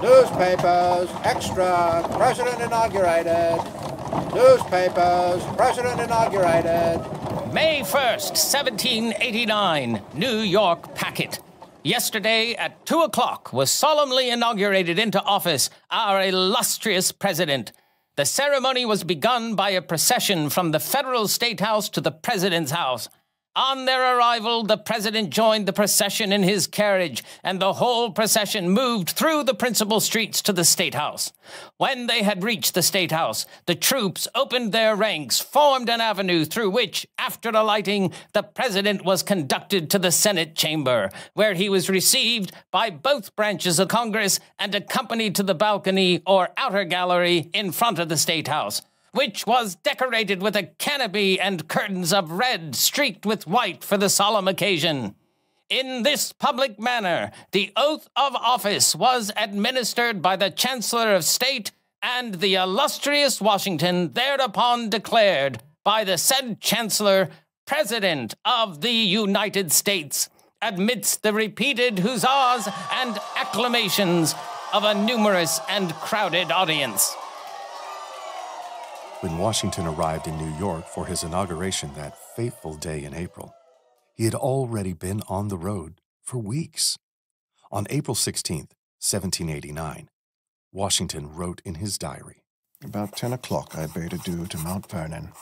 Newspapers, extra, President inaugurated. Newspapers, President inaugurated. May 1st, 1789, New York Packet. Yesterday at 2 o'clock was solemnly inaugurated into office our illustrious president. The ceremony was begun by a procession from the Federal State House to the President's house. On their arrival, the President joined the procession in his carriage, and the whole procession moved through the principal streets to the State House. When they had reached the State House, the troops opened their ranks, formed an avenue through which, after alighting, the President was conducted to the Senate chamber, where he was received by both branches of Congress and accompanied to the balcony or outer gallery in front of the State House, which was decorated with a canopy and curtains of red streaked with white for the solemn occasion. In this public manner, the oath of office was administered by the Chancellor of State, and the illustrious Washington thereupon declared by the said Chancellor President of the United States, amidst the repeated huzzas and acclamations of a numerous and crowded audience. When Washington arrived in New York for his inauguration that fateful day in April, he had already been on the road for weeks. On April 16th, 1789, Washington wrote in his diary, "About 10 o'clock I bade adieu to Mount Vernon,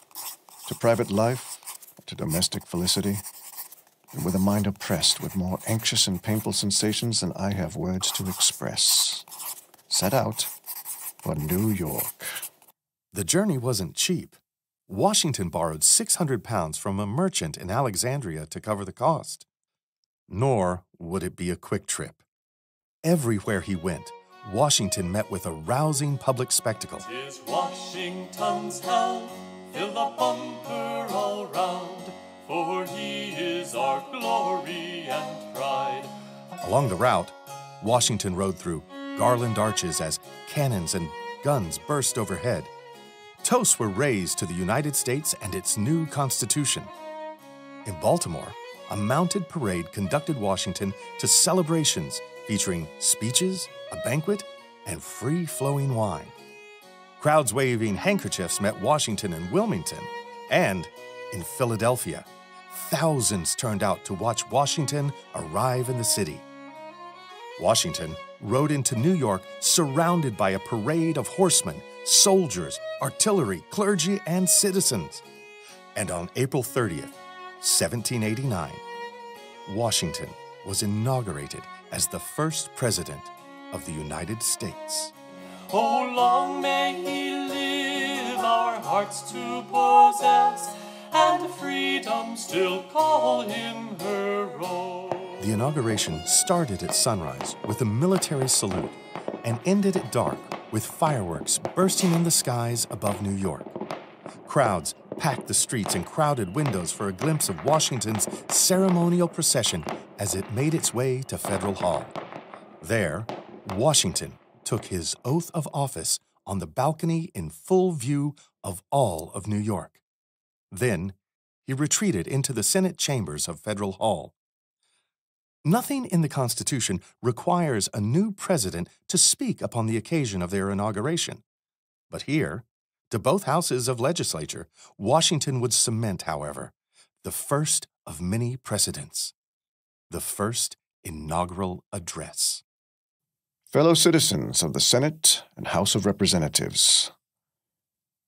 to private life, to domestic felicity, and with a mind oppressed with more anxious and painful sensations than I have words to express, set out for New York." The journey wasn't cheap. Washington borrowed 600 pounds from a merchant in Alexandria to cover the cost. Nor would it be a quick trip. Everywhere he went, Washington met with a rousing public spectacle. "'Tis Washington's health, fill the bumper all round, for he is our glory and pride." Along the route, Washington rode through garland arches as cannons and guns burst overhead. Toasts were raised to the United States and its new Constitution. In Baltimore, a mounted parade conducted Washington to celebrations featuring speeches, a banquet, and free-flowing wine. Crowds waving handkerchiefs met Washington in Wilmington, and in Philadelphia, thousands turned out to watch Washington arrive in the city. Washington rode into New York surrounded by a parade of horsemen, soldiers, artillery, clergy, and citizens. And on April 30th, 1789, Washington was inaugurated as the first president of the United States. "Oh, long may he live, our hearts to possess, and freedom still call him her own." The inauguration started at sunrise with a military salute and ended at dark with fireworks bursting in the skies above New York. Crowds packed the streets and crowded windows for a glimpse of Washington's ceremonial procession as it made its way to Federal Hall. There, Washington took his oath of office on the balcony in full view of all of New York. Then, he retreated into the Senate chambers of Federal Hall. Nothing in the Constitution requires a new president to speak upon the occasion of their inauguration. But here, to both houses of legislature, Washington would cement, however, the first of many precedents, the first inaugural address. Fellow citizens of the Senate and House of Representatives,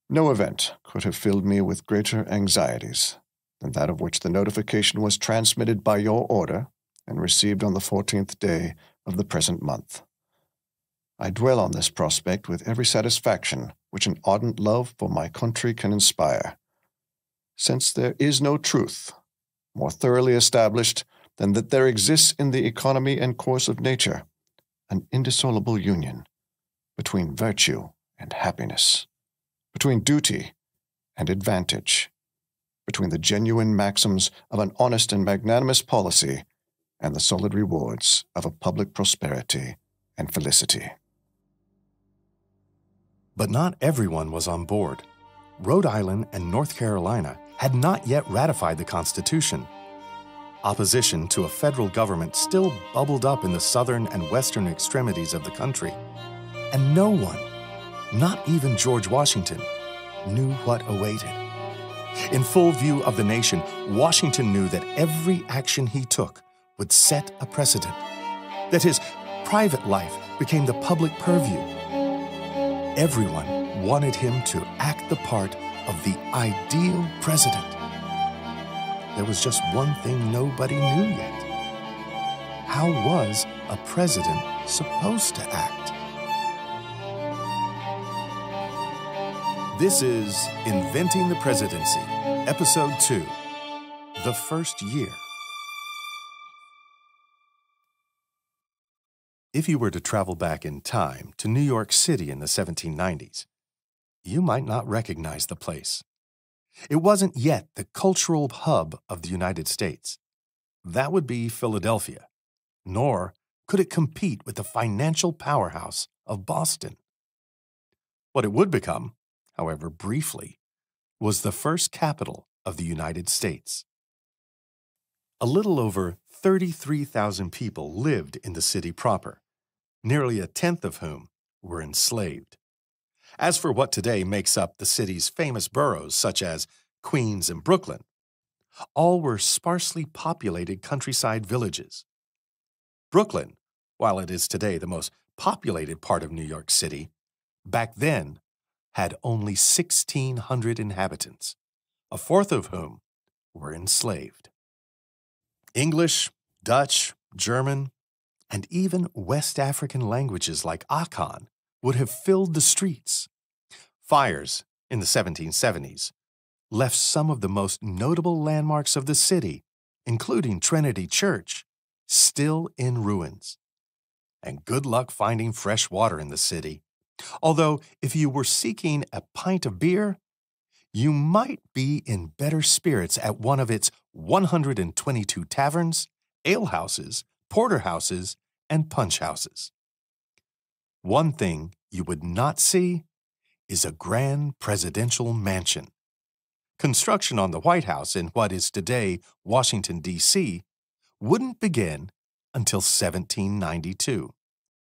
no event could have filled me with greater anxieties than that of which the notification was transmitted by your order and received on the 14th day of the present month. I dwell on this prospect with every satisfaction which an ardent love for my country can inspire, since there is no truth more thoroughly established than that there exists in the economy and course of nature an indissoluble union between virtue and happiness, between duty and advantage, between the genuine maxims of an honest and magnanimous policy and the solid rewards of a public prosperity and felicity. But not everyone was on board. Rhode Island and North Carolina had not yet ratified the Constitution. Opposition to a federal government still bubbled up in the southern and western extremities of the country, and no one, not even George Washington, knew what awaited. In full view of the nation, Washington knew that every action he took would set a precedent, that his private life became the public purview. Everyone wanted him to act the part of the ideal president. There was just one thing nobody knew yet. How was a president supposed to act? This is Inventing the Presidency, Episode 2, The First Year. If you were to travel back in time to New York City in the 1790s, you might not recognize the place. It wasn't yet the cultural hub of the United States. That would be Philadelphia. Nor could it compete with the financial powerhouse of Boston. What it would become, however briefly, was the first capital of the United States. A little over 33,000 people lived in the city proper, nearly a tenth of whom were enslaved. As for what today makes up the city's famous boroughs, such as Queens and Brooklyn, all were sparsely populated countryside villages. Brooklyn, while it is today the most populated part of New York City, back then had only 1,600 inhabitants, a fourth of whom were enslaved. English, Dutch, German, and even West African languages like Akan would have filled the streets. Fires in the 1770s left some of the most notable landmarks of the city, including Trinity Church, still in ruins. And good luck finding fresh water in the city. Although, if you were seeking a pint of beer, you might be in better spirits at one of its 122 taverns, alehouses, porterhouses, and punch houses. One thing you would not see is a grand presidential mansion. Construction on the White House in what is today Washington, D.C., wouldn't begin until 1792,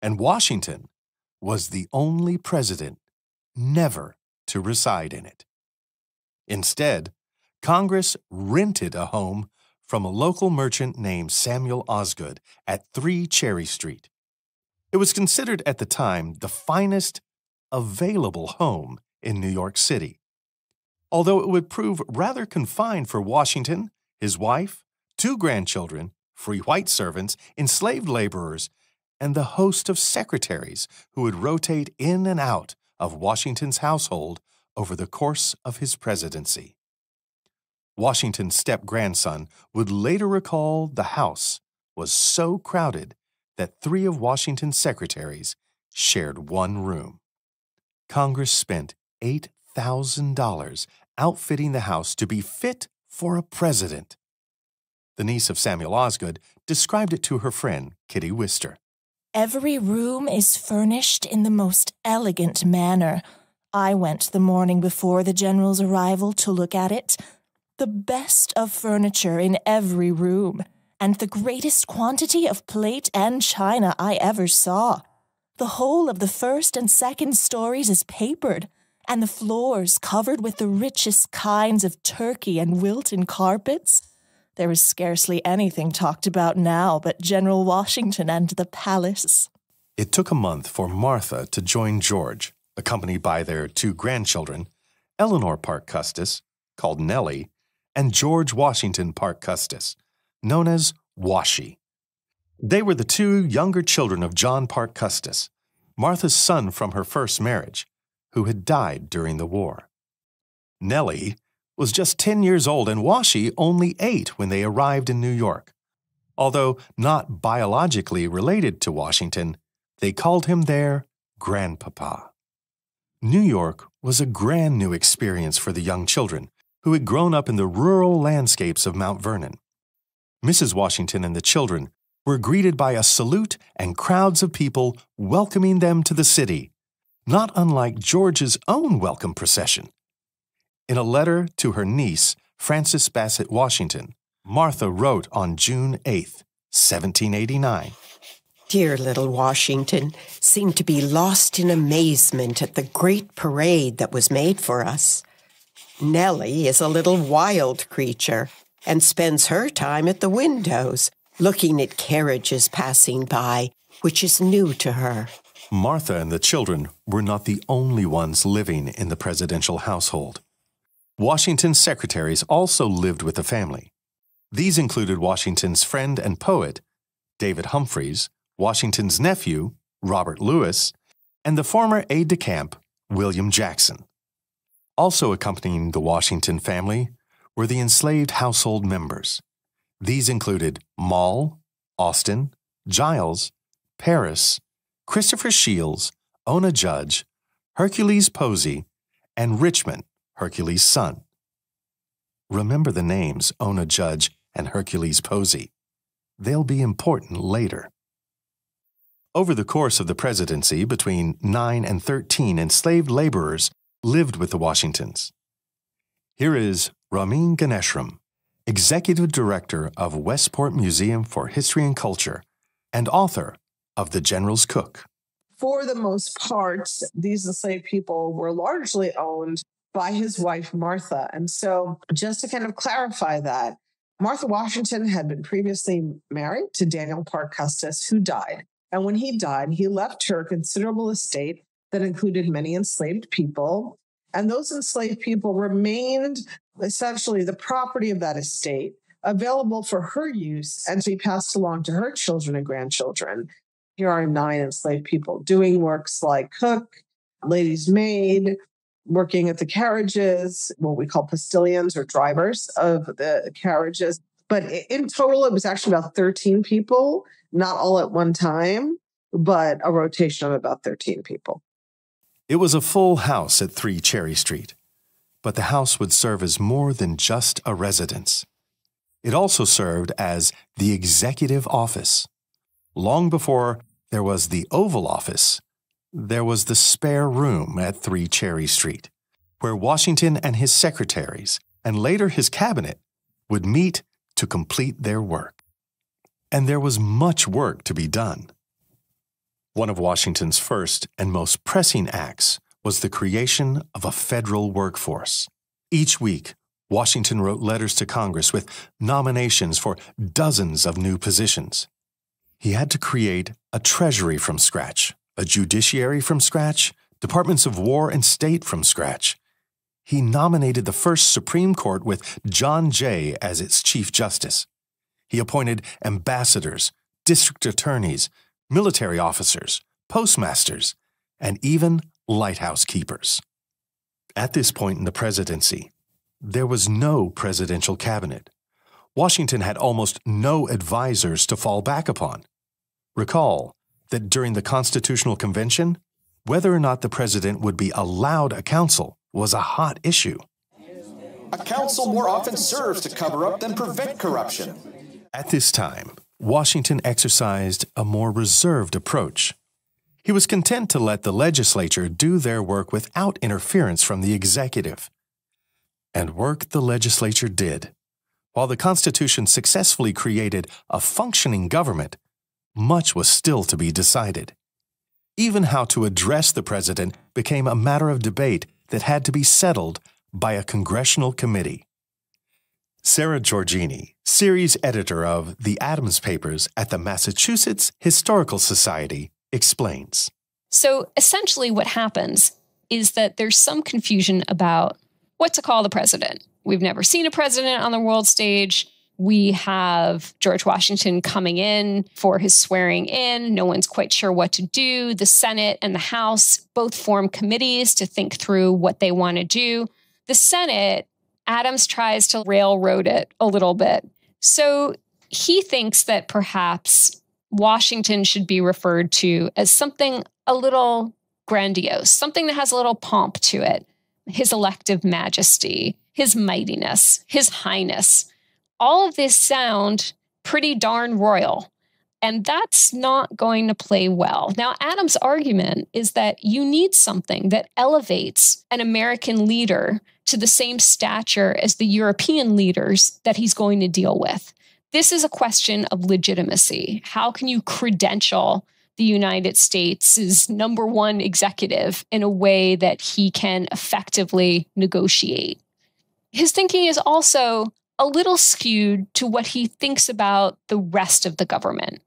and Washington was the only president never to reside in it. Instead, Congress rented a home from a local merchant named Samuel Osgood at 3 Cherry Street. It was considered at the time the finest available home in New York City, although it would prove rather confined for Washington, his wife, 2 grandchildren, free white servants, enslaved laborers, and the host of secretaries who would rotate in and out of Washington's household over the course of his presidency. Washington's step-grandson would later recall the house was so crowded that 3 of Washington's secretaries shared one room. Congress spent $8,000 outfitting the house to be fit for a president. The niece of Samuel Osgood described it to her friend, Kitty Wister. Every room is furnished in the most elegant manner. I went the morning before the general's arrival to look at it. The best of furniture in every room, and the greatest quantity of plate and china I ever saw. The whole of the first and second stories is papered, and the floors covered with the richest kinds of Turkey and Wilton carpets. There is scarcely anything talked about now but General Washington and the palace. It took a month for Martha to join George, accompanied by their 2 grandchildren, Eleanor Parke Custis, called Nellie, and George Washington Parke Custis, known as Washie. They were the 2 younger children of John Parke Custis, Martha's son from her first marriage, who had died during the war. Nellie was just 10 years old and Washie only 8 when they arrived in New York. Although not biologically related to Washington, they called him their grandpapa. New York was a grand new experience for the young children who had grown up in the rural landscapes of Mount Vernon. Mrs. Washington and the children were greeted by a salute and crowds of people welcoming them to the city, not unlike George's own welcome procession. In a letter to her niece, Frances Bassett Washington, Martha wrote on June 8, 1789. Dear little Washington seemed to be lost in amazement at the great parade that was made for us. Nellie is a little wild creature and spends her time at the windows, looking at carriages passing by, which is new to her. Martha and the children were not the only ones living in the presidential household. Washington's secretaries also lived with the family. These included Washington's friend and poet, David Humphreys, Washington's nephew, Robert Lewis, and the former aide-de-camp, William Jackson. Also accompanying the Washington family were the enslaved household members. These included Moll, Austin, Giles, Paris, Christopher Shields, Ona Judge, Hercules Posey, and Richmond, Hercules' son. Remember the names Ona Judge and Hercules Posey. They'll be important later. Over the course of the presidency, between 9 and 13 enslaved laborers lived with the Washingtons. Here is Ramin Ganeshram, Executive Director of Westport Museum for History and Culture and author of The General's Cook. For the most part, these enslaved people were largely owned by his wife, Martha. And so just to kind of clarify that, Martha Washington had been previously married to Daniel Parke Custis, who died. And when he died, he left her a considerable estate that included many enslaved people. And those enslaved people remained essentially the property of that estate, available for her use and to be passed along to her children and grandchildren. Here are 9 enslaved people doing works like cook, lady's maid, working at the carriages, what we call postilions or drivers of the carriages. But in total, it was actually about 13 people, not all at one time, but a rotation of about 13 people. It was a full house at 3 Cherry Street, but the house would serve as more than just a residence. It also served as the executive office. Long before there was the Oval Office, there was the spare room at 3 Cherry Street, where Washington and his secretaries, and later his cabinet, would meet to complete their work. And there was much work to be done. One of Washington's first and most pressing acts was the creation of a federal workforce. Each week, Washington wrote letters to Congress with nominations for dozens of new positions. He had to create a treasury from scratch, a judiciary from scratch, departments of war and state from scratch. He nominated the first Supreme Court with John Jay as its Chief Justice. He appointed ambassadors, district attorneys, military officers, postmasters, and even lighthouse keepers. At this point in the presidency, there was no presidential cabinet. Washington had almost no advisors to fall back upon. Recall that during the Constitutional Convention, whether or not the president would be allowed a council was a hot issue. A council more often serves to cover up than prevent corruption. At this time, Washington exercised a more reserved approach. He was content to let the legislature do their work without interference from the executive. And work the legislature did. While the Constitution successfully created a functioning government, much was still to be decided. Even how to address the president became a matter of debate that had to be settled by a congressional committee. Sarah Giorgini, series editor of the Adams Papers at the Massachusetts Historical Society, explains. So essentially what happens is that there's some confusion about what to call the president. We've never seen a president on the world stage. We have George Washington coming in for his swearing in. No one's quite sure what to do. The Senate and the House both form committees to think through what they want to do. The Senate, Adams tries to railroad it a little bit. So he thinks that perhaps Washington should be referred to as something a little grandiose, something that has a little pomp to it. His elective majesty, his mightiness, his highness. All of this sound pretty darn royal, and that's not going to play well. Now, Adams' argument is that you need something that elevates an American leader to the same stature as the European leaders that he's going to deal with. This is a question of legitimacy. How can you credential the United States' number one executive in a way that he can effectively negotiate? His thinking is also a little skewed to what he thinks about the rest of the government.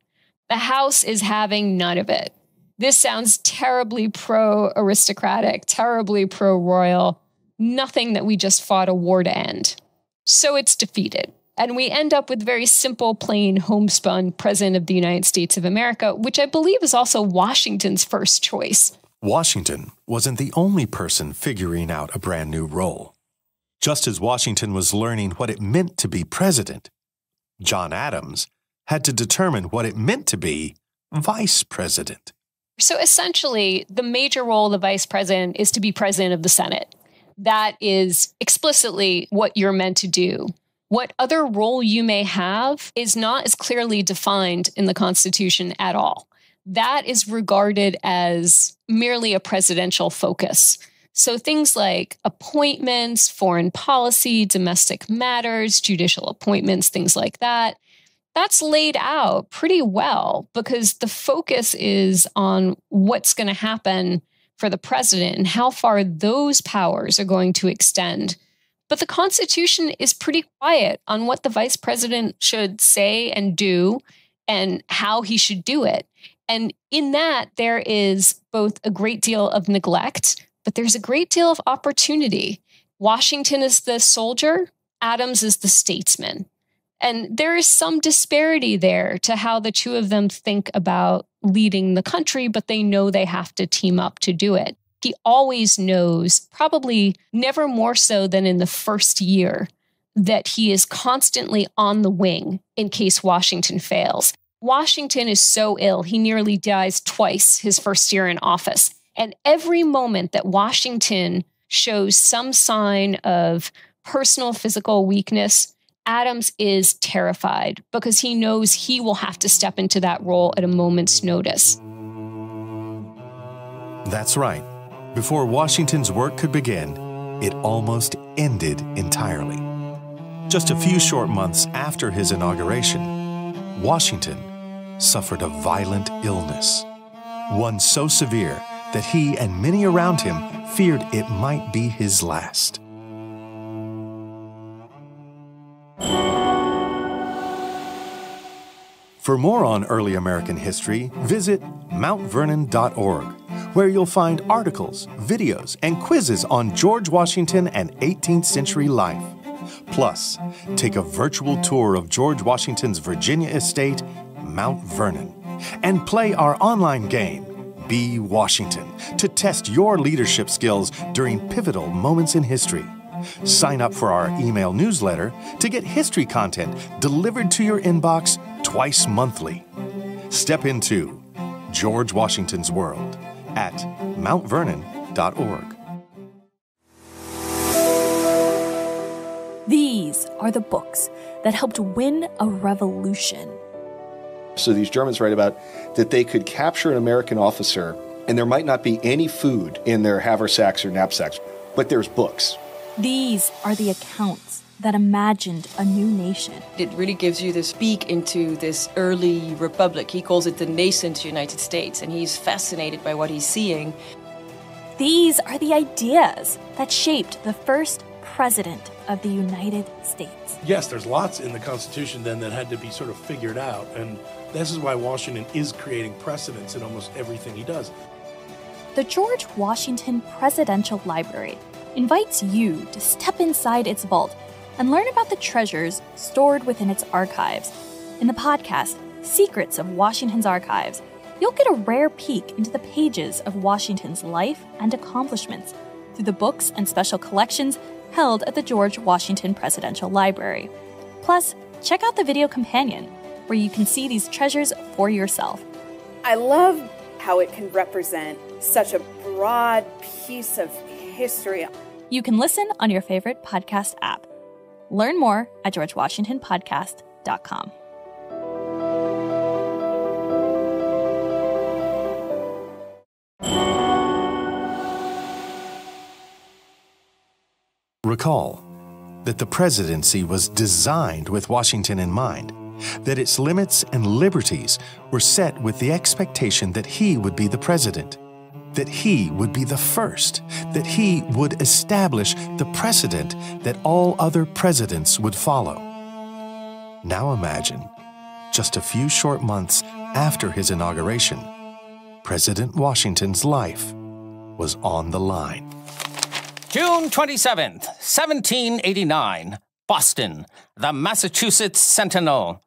The House is having none of it. This sounds terribly pro-aristocratic, terribly pro-royal, nothing that we just fought a war to end. So it's defeated. And we end up with very simple, plain, homespun President of the United States of America, which I believe is also Washington's first choice. Washington wasn't the only person figuring out a brand new role. Just as Washington was learning what it meant to be president, John Adams had to determine what it meant to be vice president. So essentially, the major role of the vice president is to be president of the Senate. That is explicitly what you're meant to do. What other role you may have is not as clearly defined in the Constitution at all. That is regarded as merely a presidential focus. So things like appointments, foreign policy, domestic matters, judicial appointments, things like that, that's laid out pretty well because the focus is on what's going to happen for the president and how far those powers are going to extend. But the Constitution is pretty quiet on what the vice president should say and do and how he should do it. And in that, there is both a great deal of neglect, but there's a great deal of opportunity. Washington is the soldier, Adams is the statesman. And there is some disparity there to how the two of them think about leading the country, but they know they have to team up to do it. He always knows, probably never more so than in the first year, that he is constantly on the wing in case Washington fails. Washington is so ill, he nearly dies twice his first year in office. And every moment that Washington shows some sign of personal physical weakness, Adams is terrified because he knows he will have to step into that role at a moment's notice. That's right. Before Washington's work could begin, it almost ended entirely. Just a few short months after his inauguration, Washington suffered a violent illness, one so severe that he and many around him feared it might be his last. For more on early American history, visit mountvernon.org, where you'll find articles, videos, and quizzes on George Washington and 18th century life. Plus, take a virtual tour of George Washington's Virginia estate, Mount Vernon, and play our online game, Be Washington, to test your leadership skills during pivotal moments in history. Sign up for our email newsletter to get history content delivered to your inbox twice monthly. Step into George Washington's world at mountvernon.org. These are the books that helped win a revolution. So these Germans write about that they could capture an American officer and there might not be any food in their haversacks or knapsacks, but there's books. These are the accounts that imagined a new nation. It really gives you this peek into this early republic. He calls it the nascent United States, and he's fascinated by what he's seeing. These are the ideas that shaped the first president of the United States. Yes, there's lots in the Constitution then that had to be sort of figured out, and this is why Washington is creating precedents in almost everything he does. The George Washington Presidential Library invites you to step inside its vault and learn about the treasures stored within its archives. In the podcast, Secrets of Washington's Archives, you'll get a rare peek into the pages of Washington's life and accomplishments through the books and special collections held at the George Washington Presidential Library. Plus, check out the video companion, where you can see these treasures for yourself. I love how it can represent such a broad piece of history. You can listen on your favorite podcast app. Learn more at georgewashingtonpodcast.com. Recall that the presidency was designed with Washington in mind, that its limits and liberties were set with the expectation that he would be the president, that he would be the first, that he would establish the precedent that all other presidents would follow. Now imagine, just a few short months after his inauguration, President Washington's life was on the line. June 27th, 1789, Boston, the Massachusetts Sentinel.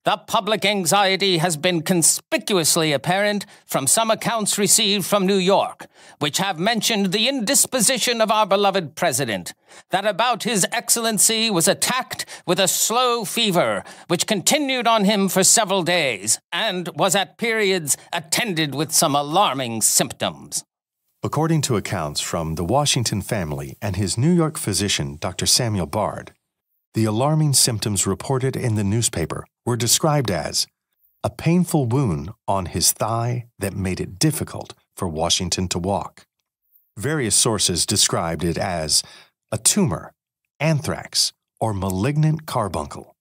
The public anxiety has been conspicuously apparent from some accounts received from New York, which have mentioned the indisposition of our beloved president, that about his excellency was attacked with a slow fever, which continued on him for several days, and was at periods attended with some alarming symptoms. According to accounts from the Washington family and his New York physician, Dr. Samuel Bard, the alarming symptoms reported in the newspaper were described as a painful wound on his thigh that made it difficult for Washington to walk. Various sources described it as a tumor, anthrax, or malignant carbuncle.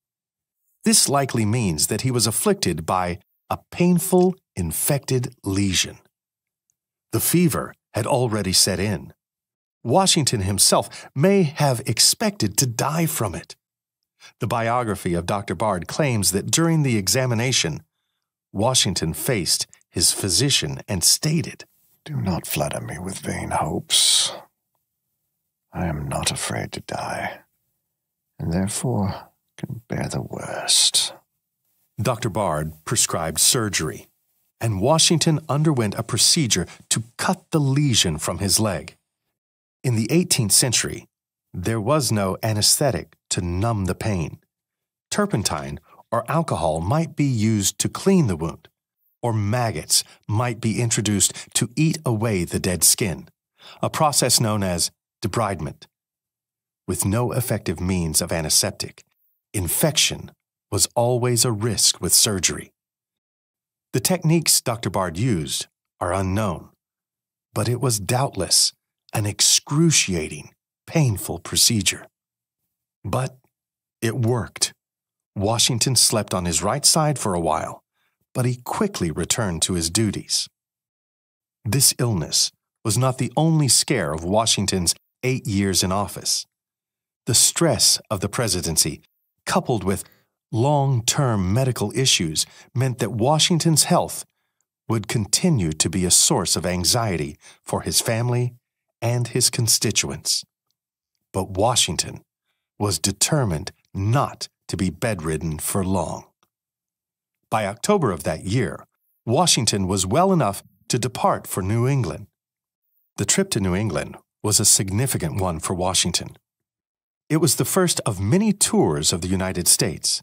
This likely means that he was afflicted by a painful, infected lesion. The fever had already set in. Washington himself may have expected to die from it. The biography of Dr. Bard claims that during the examination, Washington faced his physician and stated, "Do not flatter me with vain hopes. I am not afraid to die, and therefore can bear the worst." Dr. Bard prescribed surgery, and Washington underwent a procedure to cut the lesion from his leg. In the 18th century, there was no anesthetic to numb the pain. Turpentine or alcohol might be used to clean the wound, or maggots might be introduced to eat away the dead skin, a process known as debridement. With no effective means of antiseptic, infection was always a risk with surgery. The techniques Dr. Bard used are unknown, but it was doubtless an excruciating, painful procedure. But it worked. Washington slept on his right side for a while, but he quickly returned to his duties. This illness was not the only scare of Washington's 8 years in office. The stress of the presidency, coupled with long-term medical issues, meant that Washington's health would continue to be a source of anxiety for his family and his constituents. But Washington was determined not to be bedridden for long. By October of that year, Washington was well enough to depart for New England. The trip to New England was a significant one for Washington. It was the first of many tours of the United States.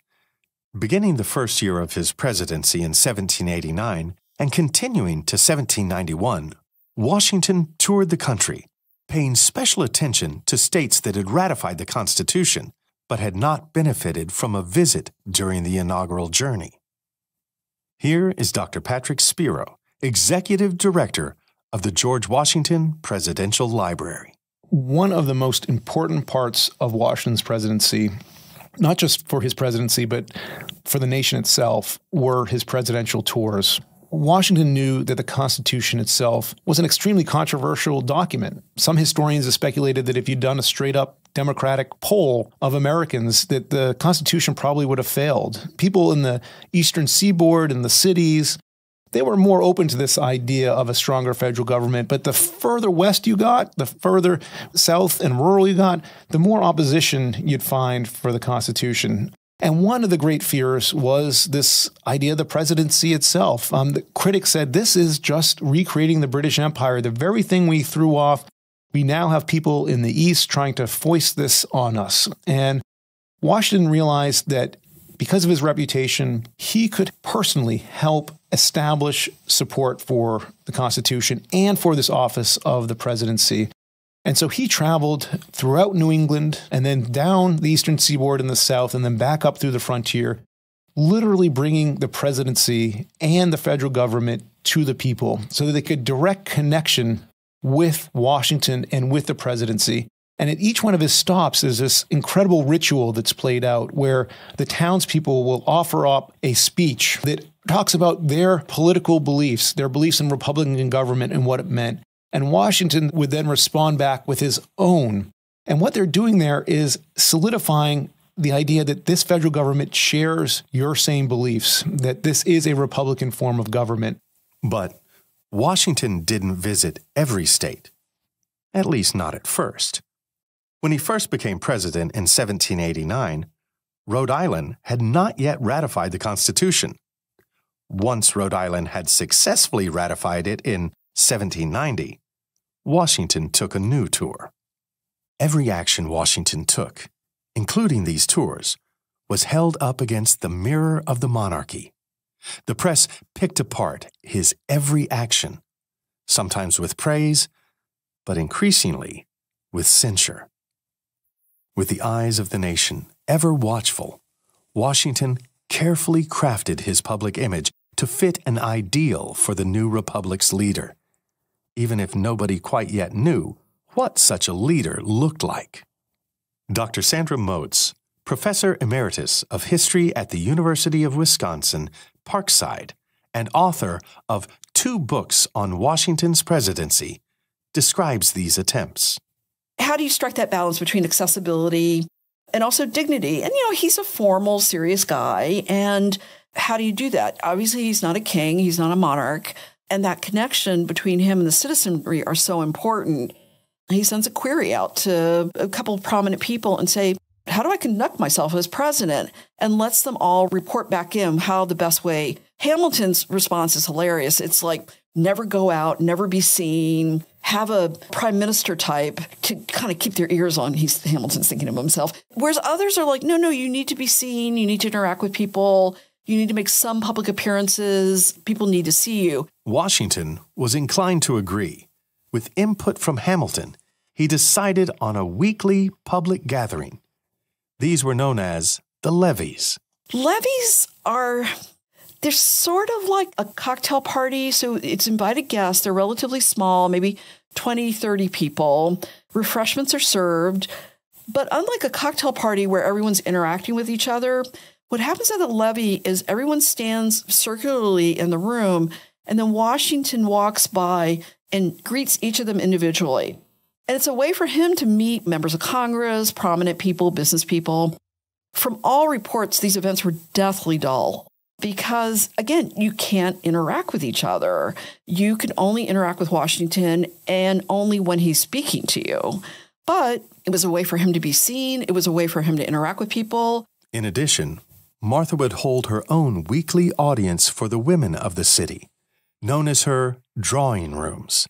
Beginning the first year of his presidency in 1789 and continuing to 1791, Washington toured the country, paying special attention to states that had ratified the Constitution but had not benefited from a visit during the inaugural journey. Here is Dr. Patrick Spiro, Executive Director of the George Washington Presidential Library. One of the most important parts of Washington's presidency, not just for his presidency, but for the nation itself, were his presidential tours. Washington knew that the Constitution itself was an extremely controversial document. Some historians have speculated that if you'd done a straight-up Democratic poll of Americans, that the Constitution probably would have failed. People in the Eastern Seaboard and the cities, they were more open to this idea of a stronger federal government. But the further west you got, the further south and rural you got, the more opposition you'd find for the Constitution. And one of the great fears was this idea of the presidency itself. The critics said, this is just recreating the British Empire, the very thing we threw off. We now have people in the East trying to foist this on us. And Washington realized that because of his reputation, he could personally help establish support for the Constitution and for this office of the presidency. And so he traveled throughout New England and then down the Eastern Seaboard in the South and then back up through the frontier, literally bringing the presidency and the federal government to the people so that they could direct connection with Washington and with the presidency. And at each one of his stops, there's this incredible ritual that's played out where the townspeople will offer up a speech that talks about their political beliefs, their beliefs in Republican government and what it meant. And Washington would then respond back with his own. And what they're doing there is solidifying the idea that this federal government shares your same beliefs, that this is a Republican form of government. But Washington didn't visit every state, at least not at first. When he first became president in 1789, Rhode Island had not yet ratified the Constitution. Once Rhode Island had successfully ratified it in 1790, Washington took a new tour. Every action Washington took, including these tours, was held up against the mirror of the monarchy. The press picked apart his every action, sometimes with praise, but increasingly with censure. With the eyes of the nation ever watchful, Washington carefully crafted his public image to fit an ideal for the new republic's leader, even if nobody quite yet knew what such a leader looked like. Dr. Sandra Moats, Professor Emeritus of History at the University of Wisconsin, Parkside, and author of 2 books on Washington's presidency, describes these attempts. How do you strike that balance between accessibility and also dignity? And, he's a formal, serious guy. And how do you do that? Obviously, he's not a king. He's not a monarch. And that connection between him and the citizenry are so important. He sends a query out to a couple of prominent people and say, how do I conduct myself as president? And lets them all report back in how the best way. Hamilton's response is hilarious. It's like, never go out, never be seen, have a prime minister type to kind of keep their ears on. Hamilton's thinking of himself. Whereas others are like, no, you need to be seen. You need to interact with people. You need to make some public appearances. People need to see you. Washington was inclined to agree. With input from Hamilton, he decided on a weekly public gathering. These were known as the levees. Levees are... They're sort of like a cocktail party. So it's invited guests. They're relatively small, maybe 20, 30 people. Refreshments are served. But unlike a cocktail party where everyone's interacting with each other, what happens at the levee is everyone stands circularly in the room, and then Washington walks by and greets each of them individually. And it's a way for him to meet members of Congress, prominent people, business people. From all reports, these events were deathly dull. Because, again, you can't interact with each other. You can only interact with Washington and only when he's speaking to you. But it was a way for him to be seen. It was a way for him to interact with people. In addition, Martha would hold her own weekly audience for the women of the city, known as her drawing rooms.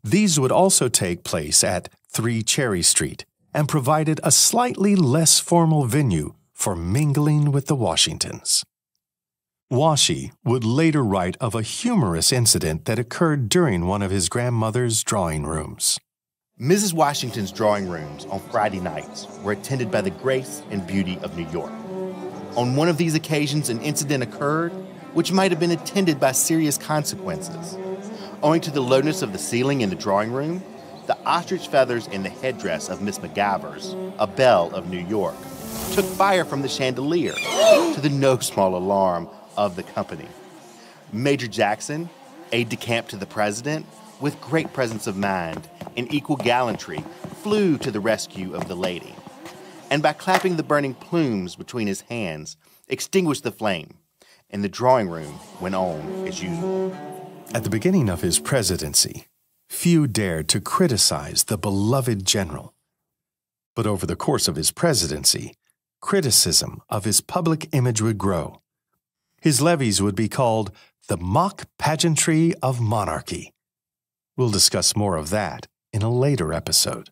These would also take place at 3 Cherry Street and provided a slightly less formal venue for mingling with the Washingtons. Washi would later write of a humorous incident that occurred during one of his grandmother's drawing rooms. Mrs. Washington's drawing rooms on Friday nights were attended by the grace and beauty of New York. On one of these occasions, an incident occurred which might have been attended by serious consequences. Owing to the lowness of the ceiling in the drawing room, the ostrich feathers in the headdress of Miss McGavers, a belle of New York, took fire from the chandelier, to the no small alarm of the company. Major Jackson, aide-de-camp to the president, with great presence of mind and equal gallantry, flew to the rescue of the lady, and by clapping the burning plumes between his hands, extinguished the flame, and the drawing room went on as usual. At the beginning of his presidency, few dared to criticize the beloved general. But over the course of his presidency, criticism of his public image would grow. His levees would be called the mock pageantry of monarchy. We'll discuss more of that in a later episode.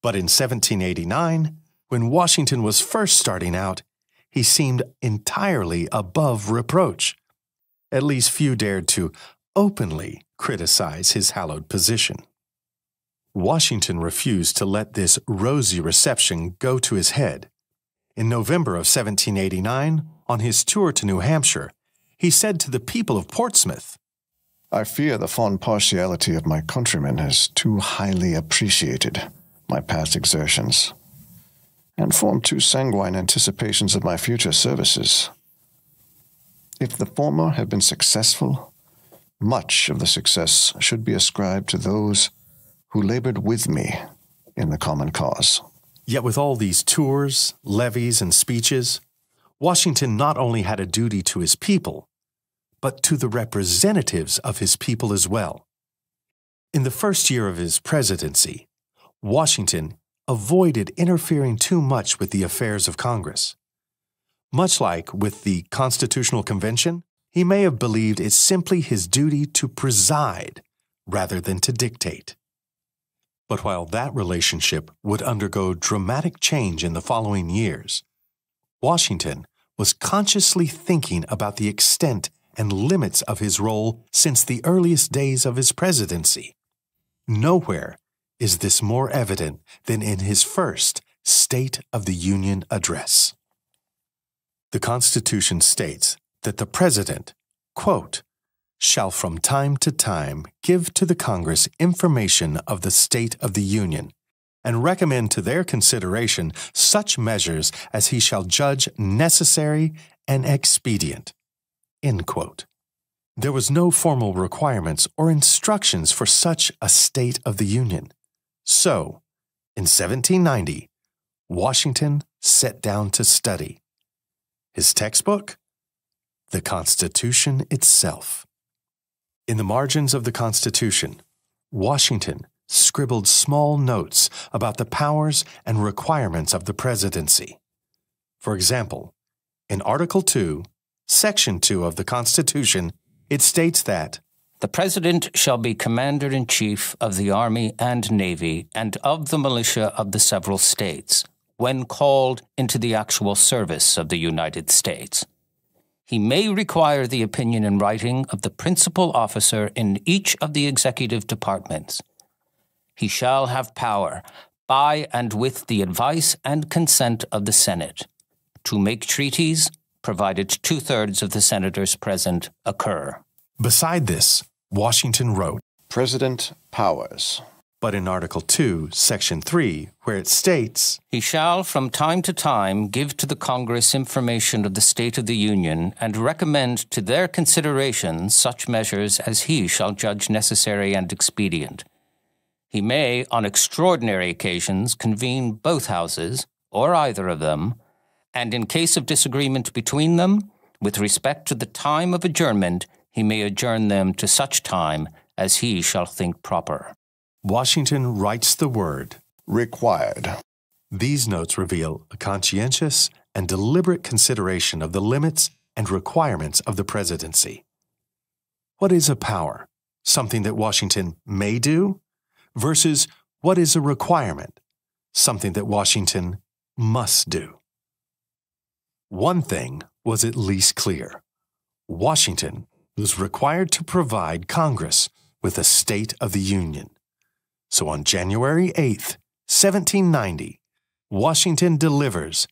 But in 1789, when Washington was first starting out, he seemed entirely above reproach. At least few dared to openly criticize his hallowed position. Washington refused to let this rosy reception go to his head. In November of 1789, on his tour to New Hampshire, he said to the people of Portsmouth, I fear the fond partiality of my countrymen is too highly appreciated. my past exertions, and formed too sanguine anticipations of my future services. If the former have been successful, much of the success should be ascribed to those who labored with me in the common cause. Yet with all these tours, levees, and speeches, Washington not only had a duty to his people, but to the representatives of his people as well. In the first year of his presidency, Washington avoided interfering too much with the affairs of Congress. Much like with the Constitutional Convention, he may have believed it's simply his duty to preside rather than to dictate. But while that relationship would undergo dramatic change in the following years, Washington was consciously thinking about the extent and limits of his role since the earliest days of his presidency. Nowhere is this more evident than in his first State of the Union address. The Constitution states that the President, quote, shall from time to time give to the Congress information of the state of the Union, and recommend to their consideration such measures as he shall judge necessary and expedient, end quote. There was no formal requirements or instructions for such a State of the Union. So, in 1790, Washington sat down to study. His textbook? The Constitution itself. In the margins of the Constitution, Washington scribbled small notes about the powers and requirements of the presidency. For example, in Article 2, Section 2 of the Constitution, it states that the President shall be Commander-in-Chief of the Army and Navy and of the militia of the several states, when called into the actual service of the United States. He may require the opinion in writing of the principal officer in each of the executive departments. He shall have power, by and with the advice and consent of the Senate, to make treaties, provided 2/3 of the senators present occur. Beside this, Washington wrote, President powers. But in Article 2, Section 3, where it states, he shall from time to time give to the Congress information of the state of the Union and recommend to their consideration such measures as he shall judge necessary and expedient. He may, on extraordinary occasions, convene both houses, or either of them, and in case of disagreement between them, with respect to the time of adjournment, he may adjourn them to such time as he shall think proper. Washington writes the word required. These notes reveal a conscientious and deliberate consideration of the limits and requirements of the presidency. What is a power? Something that Washington may do? Versus what is a requirement? Something that Washington must do. One thing was at least clear. Washington was required to provide Congress with a State of the Union. So on January 8th, 1790, Washington delivers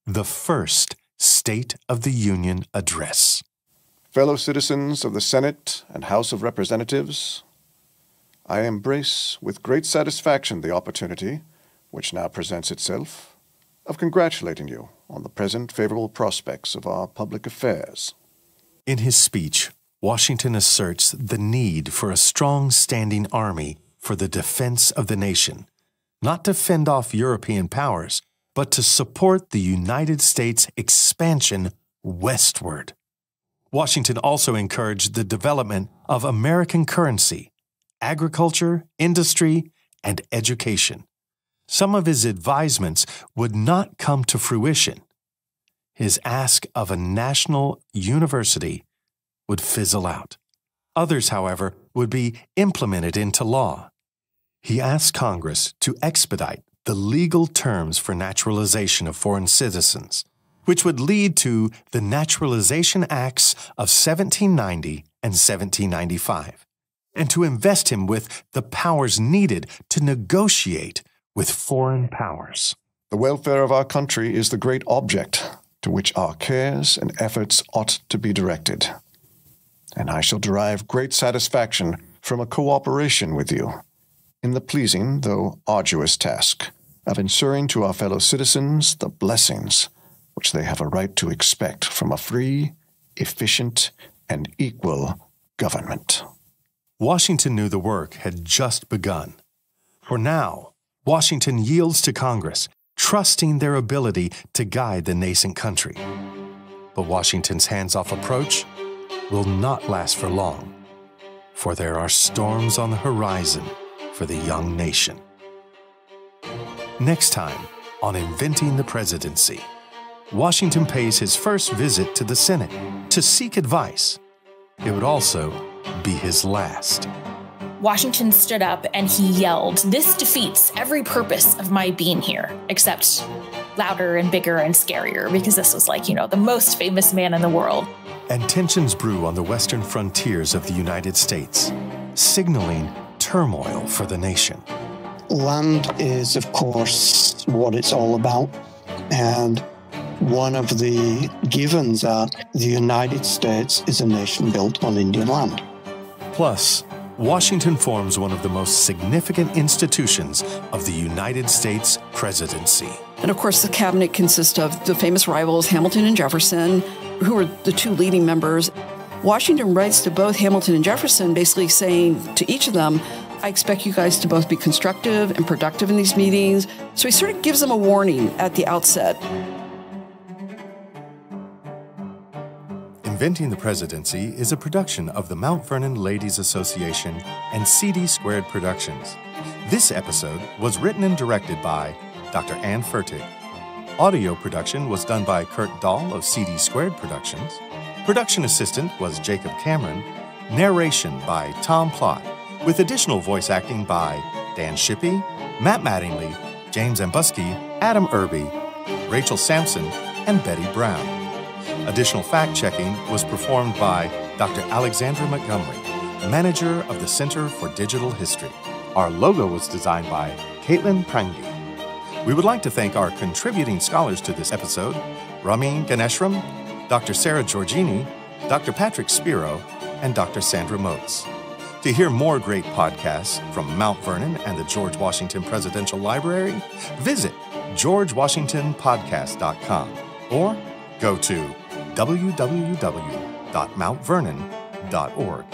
the first State of the Union address. Fellow citizens of the Senate and House of Representatives, I embrace with great satisfaction the opportunity, which now presents itself, of congratulating you on the present favorable prospects of our public affairs. In his speech, Washington asserts the need for a strong standing army for the defense of the nation, not to fend off European powers, but to support the United States' expansion westward. Washington also encouraged the development of American currency, agriculture, industry, and education. Some of his advisements would not come to fruition. His ask of a national university would fizzle out. Others, however, would be implemented into law. He asked Congress to expedite the legal terms for naturalization of foreign citizens, which would lead to the Naturalization Acts of 1790 and 1795, and to invest him with the powers needed to negotiate with foreign powers. The welfare of our country is the great object to which our cares and efforts ought to be directed, and I shall derive great satisfaction from a cooperation with you in the pleasing, though arduous task of ensuring to our fellow citizens the blessings which they have a right to expect from a free, efficient, and equal government. Washington knew the work had just begun. For now, Washington yields to Congress, trusting their ability to guide the nascent country. But Washington's hands-off approach will not last for long, for there are storms on the horizon for the young nation. Next time on Inventing the Presidency, Washington pays his first visit to the Senate to seek advice. It would also be his last. Washington stood up and he yelled, "This defeats every purpose of my being here," except louder and bigger and scarier, because this was like, the most famous man in the world. And tensions brew on the western frontiers of the United States, signaling turmoil for the nation. Land is, of course, what it's all about. And one of the givens are the United States is a nation built on Indian land. Plus, Washington forms one of the most significant institutions of the United States presidency. And of course, the cabinet consists of the famous rivals Hamilton and Jefferson, who are the two leading members. Washington writes to both Hamilton and Jefferson, basically saying to each of them, I expect you guys to both be constructive and productive in these meetings. So he sort of gives them a warning at the outset. Inventing the Presidency is a production of the Mount Vernon Ladies Association and CD Squared Productions. This episode was written and directed by Dr. Ann Fertig. Audio production was done by Kurt Dahl of CD Squared Productions. Production assistant was Jacob Cameron. Narration by Tom Plott, with additional voice acting by Dan Shippey, Matt Mattingly, James Ambuski, Adam Irby, Rachel Sampson, and Betty Brown. Additional fact-checking was performed by Dr. Alexandra Montgomery, manager of the Center for Digital History. Our logo was designed by Caitlin Prangi. We would like to thank our contributing scholars to this episode, Ramin Ganeshram, Dr. Sarah Giorgini, Dr. Patrick Spiro, and Dr. Sandra Motes. To hear more great podcasts from Mount Vernon and the George Washington Presidential Library, visit georgewashingtonpodcast.com or go to www.mountvernon.org.